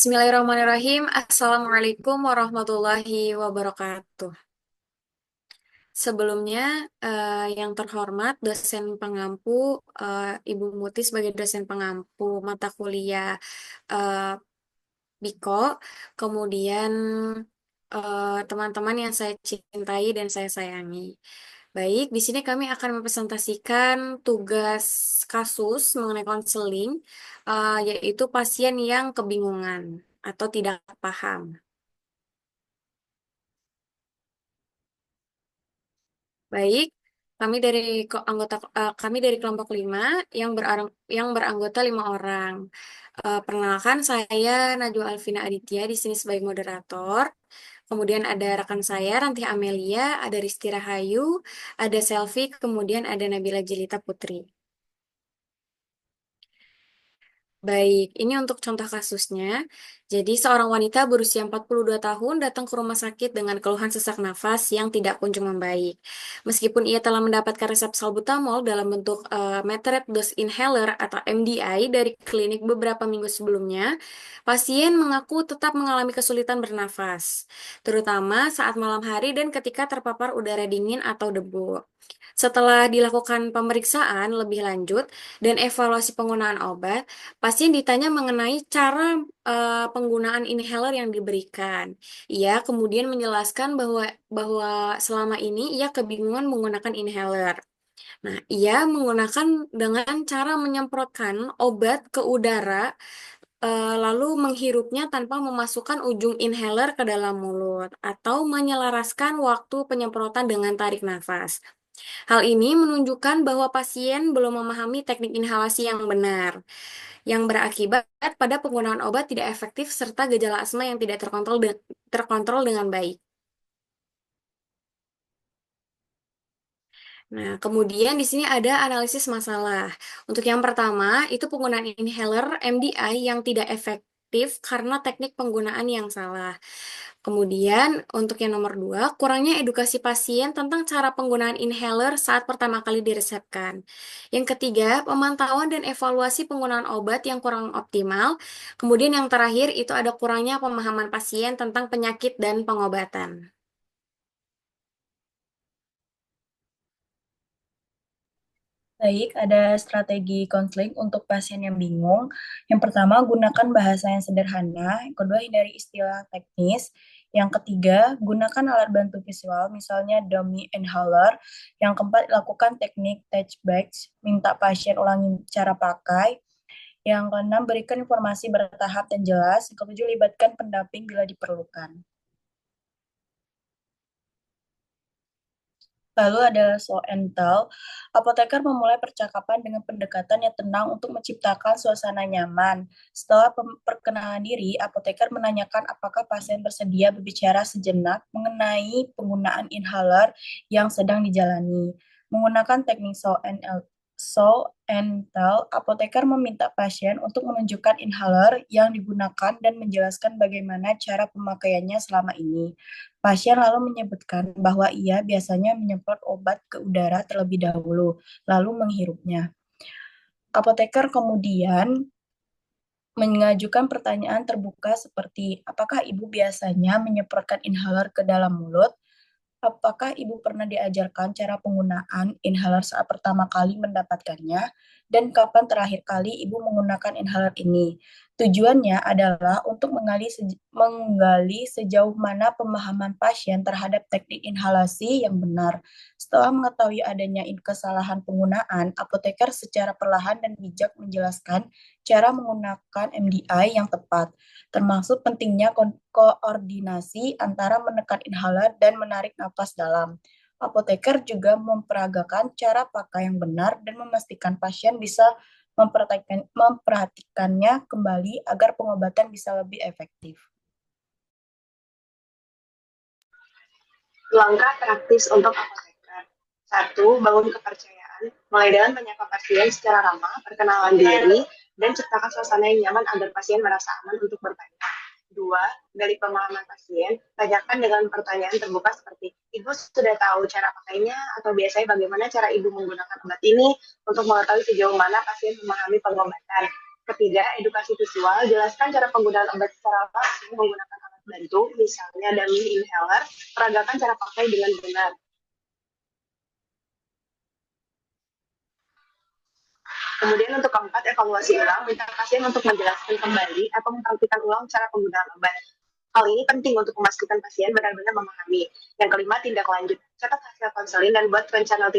Bismillahirrahmanirrahim. Assalamualaikum warahmatullahi wabarakatuh. Sebelumnya, yang terhormat dosen pengampu, Ibu Muti sebagai dosen pengampu mata kuliah eh, Biko, kemudian teman-teman yang saya cintai dan saya sayangi. Baik, di sini kami akan mempresentasikan tugas kasus mengenai konseling, yaitu pasien yang kebingungan atau tidak paham. Baik, kami dari kelompok 5 yang beranggota 5 orang. Perkenalkan saya Najwa Alvina Aditya di sini sebagai moderator. Kemudian ada rekan saya Ranti Amelia, ada Risti Rahayu, ada Selvi, kemudian ada Nabila Jelita Putri. Baik, ini untuk contoh kasusnya. Jadi, seorang wanita berusia 42 tahun datang ke rumah sakit dengan keluhan sesak nafas yang tidak kunjung membaik. Meskipun ia telah mendapatkan resep salbutamol dalam bentuk Metered Dose Inhaler atau MDI dari klinik beberapa minggu sebelumnya, pasien mengaku tetap mengalami kesulitan bernafas, terutama saat malam hari dan ketika terpapar udara dingin atau debu. Setelah dilakukan pemeriksaan lebih lanjut dan evaluasi penggunaan obat, pasien ditanya mengenai cara penggunaan inhaler yang diberikan. Ia kemudian menjelaskan bahwa selama ini ia kebingungan menggunakan inhaler. Nah, ia menggunakan dengan cara menyemprotkan obat ke udara, lalu menghirupnya tanpa memasukkan ujung inhaler ke dalam mulut, atau menyelaraskan waktu penyemprotan dengan tarik nafas. Hal ini menunjukkan bahwa pasien belum memahami teknik inhalasi yang benar, yang berakibat pada penggunaan obat tidak efektif serta gejala asma yang tidak terkontrol dengan baik. Nah, kemudian di sini ada analisis masalah. Untuk yang pertama, itu penggunaan inhaler MDI yang tidak efektif karena teknik penggunaan yang salah. Kemudian, untuk yang nomor 2, kurangnya edukasi pasien tentang cara penggunaan inhaler saat pertama kali diresepkan. Yang ketiga, pemantauan dan evaluasi penggunaan obat yang kurang optimal. Kemudian yang terakhir, itu ada kurangnya pemahaman pasien tentang penyakit dan pengobatan. Baik, ada strategi konseling untuk pasien yang bingung. Yang pertama, gunakan bahasa yang sederhana. Yang kedua, hindari istilah teknis. Yang ketiga, gunakan alat bantu visual, misalnya dummy inhaler. Yang keempat, lakukan teknik touch base, minta pasien ulangi cara pakai. Yang keenam, berikan informasi bertahap dan jelas. Yang ketujuh, libatkan pendamping bila diperlukan. Lalu ada show and tell. Apoteker memulai percakapan dengan pendekatan yang tenang untuk menciptakan suasana nyaman. Setelah perkenalan diri, apoteker menanyakan apakah pasien bersedia berbicara sejenak mengenai penggunaan inhaler yang sedang dijalani. Menggunakan teknik show and tell, apoteker meminta pasien untuk menunjukkan inhaler yang digunakan dan menjelaskan bagaimana cara pemakaiannya selama ini. Pasien lalu menyebutkan bahwa ia biasanya menyemprot obat ke udara terlebih dahulu, lalu menghirupnya. Apoteker kemudian mengajukan pertanyaan terbuka seperti, apakah ibu biasanya menyemprotkan inhaler ke dalam mulut? Apakah ibu pernah diajarkan cara penggunaan inhaler saat pertama kali mendapatkannya? Dan kapan terakhir kali ibu menggunakan inhaler ini? Tujuannya adalah untuk menggali sejauh mana pemahaman pasien terhadap teknik inhalasi yang benar. Setelah mengetahui adanya kesalahan penggunaan, apoteker secara perlahan dan bijak menjelaskan cara menggunakan MDI yang tepat, termasuk pentingnya koordinasi antara menekan inhaler dan menarik napas dalam. Apoteker juga memperagakan cara pakai yang benar dan memastikan pasien bisa memperhatikannya kembali agar pengobatan bisa lebih efektif. Langkah praktis untuk apoteker. 1. Bangun kepercayaan, mulai dengan menyapa pasien secara ramah, perkenalan diri, dan ciptakan suasana yang nyaman agar pasien merasa aman untuk bertanya. 2. Gali pemahaman pasien, tanyakan dengan pertanyaan terbuka seperti, Ibu sudah tahu cara pakainya, atau biasanya bagaimana cara Ibu menggunakan obat ini untuk mengetahui sejauh mana pasien memahami pengobatan. Ketiga, edukasi visual. Jelaskan cara penggunaan obat secara langsung menggunakan alat bantu, misalnya dummy inhaler. Peragakan cara pakai dengan benar. Kemudian untuk keempat, evaluasi ulang. Minta pasien untuk menjelaskan kembali atau mempraktikkan ulang cara penggunaan obat. Hal ini penting untuk memastikan pasien benar-benar memahami. Yang kelima, tindak lanjut. Catat hasil konseling dan buat rencana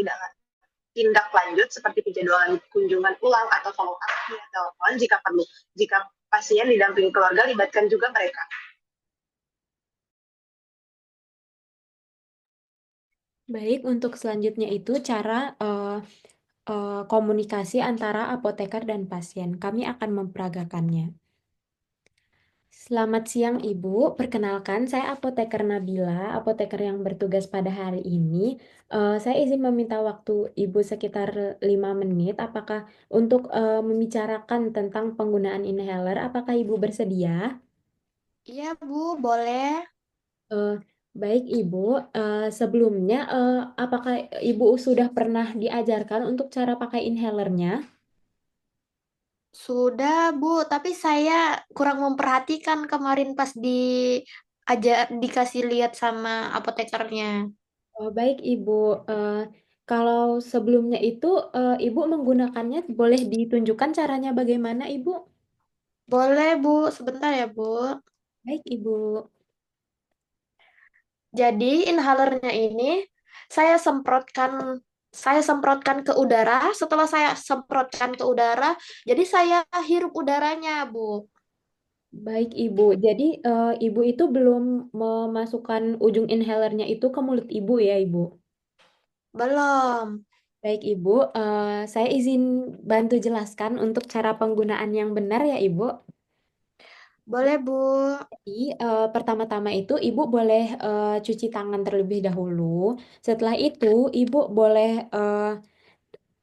tindak lanjut seperti penjadwalan kunjungan ulang atau follow up via telepon jika perlu. Jika pasien didampingi keluarga, libatkan juga mereka. Baik, untuk selanjutnya itu cara komunikasi antara apoteker dan pasien. Kami akan memperagakannya. Selamat siang Ibu, perkenalkan saya apoteker Nabila, apoteker yang bertugas pada hari ini. Saya izin meminta waktu Ibu sekitar 5 menit, apakah untuk membicarakan tentang penggunaan inhaler, apakah Ibu bersedia? Iya, Bu, boleh. Eh, Baik Ibu, sebelumnya apakah Ibu sudah pernah diajarkan untuk cara pakai inhalernya? Sudah, Bu, tapi saya kurang memperhatikan kemarin pas dikasih lihat sama apotekernya. Baik Ibu, Eh, kalau sebelumnya itu Ibu menggunakannya boleh ditunjukkan caranya bagaimana Ibu? Boleh, Bu, sebentar ya, Bu. Baik Ibu. Jadi inhalernya ini saya semprotkan saya semprotkan ke udara. Setelah saya semprotkan ke udara, jadi saya hirup udaranya, Bu. Baik Ibu, jadi Ibu itu belum memasukkan ujung inhalernya itu ke mulut Ibu ya Ibu? Belum. Baik Ibu, saya izin bantu jelaskan untuk cara penggunaan yang benar ya Ibu. Boleh, Bu. Jadi, pertama-tama itu Ibu boleh cuci tangan terlebih dahulu. Setelah itu, Ibu boleh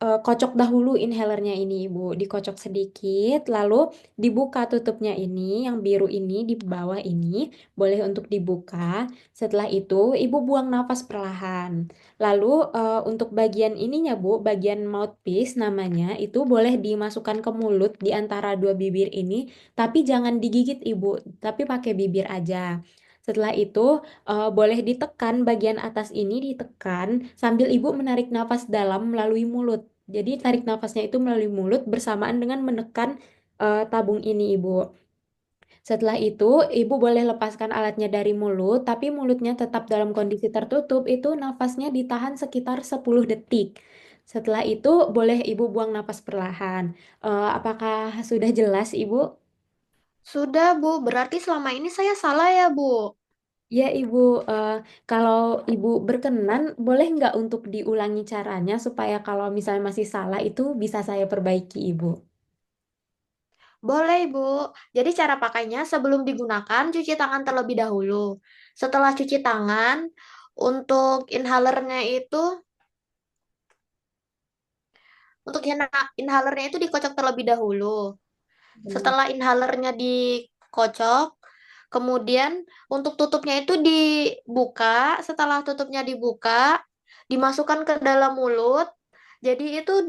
kocok dahulu inhalernya ini, Ibu. Dikocok sedikit, lalu dibuka tutupnya ini, yang biru ini di bawah ini, boleh untuk dibuka. Setelah itu, Ibu buang nafas perlahan. Lalu, untuk bagian ininya, Bu, bagian mouthpiece namanya, itu boleh dimasukkan ke mulut di antara dua bibir ini, tapi jangan digigit, Ibu, tapi pakai bibir aja. Setelah itu, boleh ditekan bagian atas ini ditekan sambil ibu menarik nafas dalam melalui mulut. Jadi tarik nafasnya itu melalui mulut bersamaan dengan menekan tabung ini ibu. Setelah itu, ibu boleh lepaskan alatnya dari mulut, tapi mulutnya tetap dalam kondisi tertutup. Itu nafasnya ditahan sekitar 10 detik. Setelah itu, boleh ibu buang napas perlahan. Apakah sudah jelas, ibu? Sudah, Bu. Berarti selama ini saya salah ya, Bu. Ya, Ibu, eh, kalau Ibu berkenan, boleh nggak untuk diulangi caranya supaya kalau misalnya masih salah itu bisa saya perbaiki, Ibu? Boleh, Bu. Jadi cara pakainya sebelum digunakan cuci tangan terlebih dahulu. Setelah cuci tangan, untuk inhalernya itu inhalernya itu dikocok terlebih dahulu. Benar. Setelah inhalernya dikocok, kemudian untuk tutupnya itu dibuka. Setelah tutupnya dibuka, dimasukkan ke dalam mulut. Jadi itu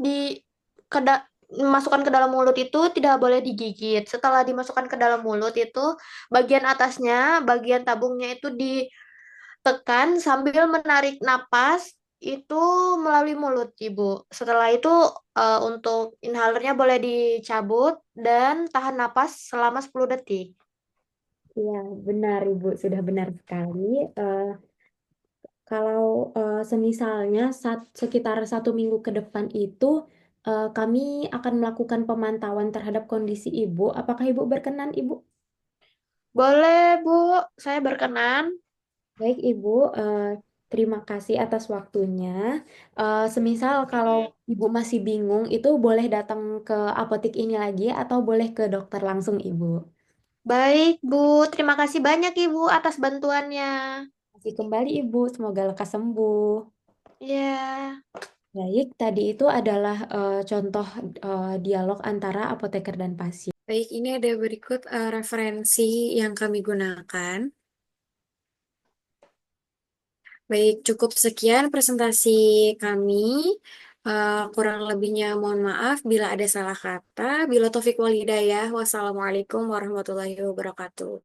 masukkan ke dalam mulut itu tidak boleh digigit. Setelah dimasukkan ke dalam mulut itu bagian atasnya, bagian tabungnya itu ditekan sambil menarik napas itu melalui mulut, Ibu. Setelah itu untuk inhalernya boleh dicabut dan tahan napas selama 10 detik. Ya, benar, Ibu. Sudah benar sekali. Eh, Kalau semisalnya sekitar 1 minggu ke depan itu, kami akan melakukan pemantauan terhadap kondisi Ibu. Apakah Ibu berkenan, Ibu? Boleh, Bu. Saya berkenan. Baik, Ibu, terima kasih atas waktunya. Semisal kalau Ibu masih bingung, itu boleh datang ke apotek ini lagi atau boleh ke dokter langsung, Ibu. Baik, Bu. Terima kasih banyak, Ibu, atas bantuannya. Kasih kembali, Ibu. Semoga lekas sembuh. Ya. Baik, tadi itu adalah contoh dialog antara apoteker dan pasien. Baik, ini ada berikut referensi yang kami gunakan. Baik, cukup sekian presentasi kami. Kurang lebihnya mohon maaf bila ada salah kata. Bila taufik wal hidayah. Wassalamualaikum warahmatullahi wabarakatuh.